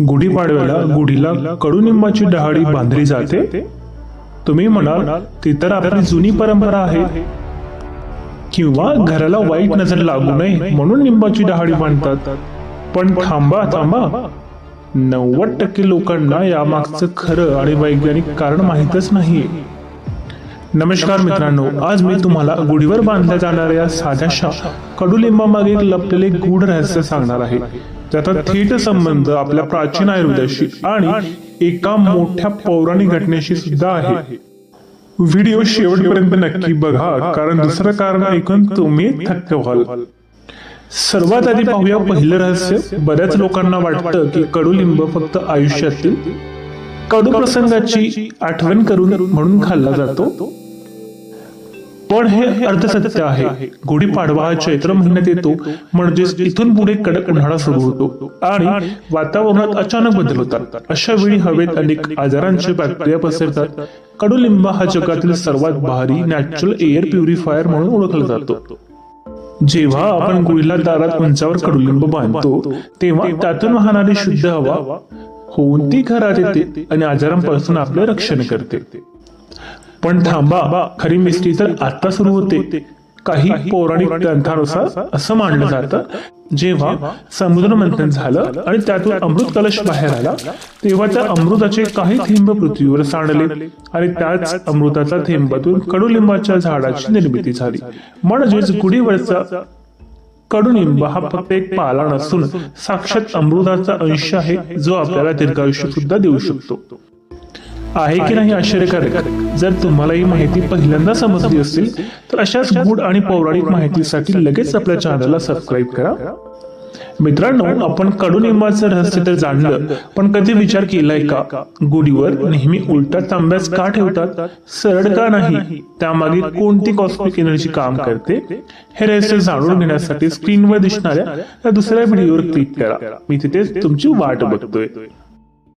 गुढीपाडव्याला गुढीला कडुनिंबाची डहाळी बांधली जाते. तुम्ही म्हणाल ती तर आपली जुनी परंपरा आहे, किंवा घराला वाईट नजर लागू नये म्हणून निंबाची डहाळी बांधतात. पण थांबा थांबा, 90% लोकांना यामागचं खरं आणि वैज्ञानिक कारण माहीतच नाहीये. नमस्कार मित्रांनो, आज मी तुम्हाला गुढीवर बांधल्या जाणाऱ्या साध्याशा कडुलिंबामागे एक लपलेले गूढ रहस्य सांगणार आहे, ज्याचा थेट संबंध आपल्या प्राचीन आयुर्वेदाशी आणि एका मोठ्या पौराणिक घटनेशी सुद्धा आहे. व्हिडिओ शेवटपर्यंत नक्की बघा, कारण दुसरं कारण ऐकून तुम्ही थक्क व्हाल. सर्वात आधी पाहूया पहिलं रहस्य. बऱ्याच लोकांना वाटतं की कडुलिंब फक्त आयुष्यातील कडू प्रसंगाची आठवण करून म्हणून खाल्ला जातो, पण हे अर्धसत्य आहे. गुढीपाडवा हा चैत्र महिन्यात येतो, म्हणजेच इथून पुढे कडक उन्हाळा सुरू होतो आणि वातावरणात अचानक बदल होतात. अशा वेळी हवेत अनेक आजारांचे बॅक्टेरिया पसरतात. कडुलिंब हा जगातील सर्वात भारी नॅचरल एअर प्युरिफायर म्हणून ओळखला जातो. जेव्हा आपण गुढीला दारात उंचावर कडुलिंब बांधतो, तेव्हा त्यातून वाहणारी शुद्ध हवा होऊन ती घरात येते आणि आजारांपासून आपले रक्षण करते. पण थांबा, खरी मिस्ट्री तर आता सुरू होते. काही पौराणिक ग्रंथानुसार असं मानलं जातं, जेव्हा समुद्र मंथन झालं आणि त्यातून अमृत कलश बाहेर आला, तेव्हा त्या अमृताचे काही थेंब पृथ्वीवर सांडले आणि त्याच अमृताच्या थेंबातून कडुलिंबाच्या झाडाची निर्मिती झाली. म्हणजेच गुढीवरचा कडुनिंब हा फक्त एक पाला नसून साक्षात अमृताचा अंश आहे, जो आपल्याला दीर्घायुष्य सुद्धा देऊ शकतो. आहे की नाही आश्चर्यकारक? जर तुम्हाला ही माहिती पहिल्यांदा समजली असेल तर अशाच गूढ आणि पौराणिक माहितीसाठी लगेच आपल्या चॅनलला सबस्क्राईब करा. मित्रांनो, आपण कडुनिंबाचं रहस्य तर जाणलं, पण कधी विचार केलाय का गुढीवर नेहमी उलटा तांब्याच का ठेवतात? सरळ का नाही? त्यामागे कोणती कॉस्मिक एनर्जी काम करते? हे रहस्य जाणून घेण्यासाठी स्क्रीनवर दिसणाऱ्या या दुसऱ्या व्हिडिओवर क्लिक करा. मी तिथे तुमची वाट बघतोय.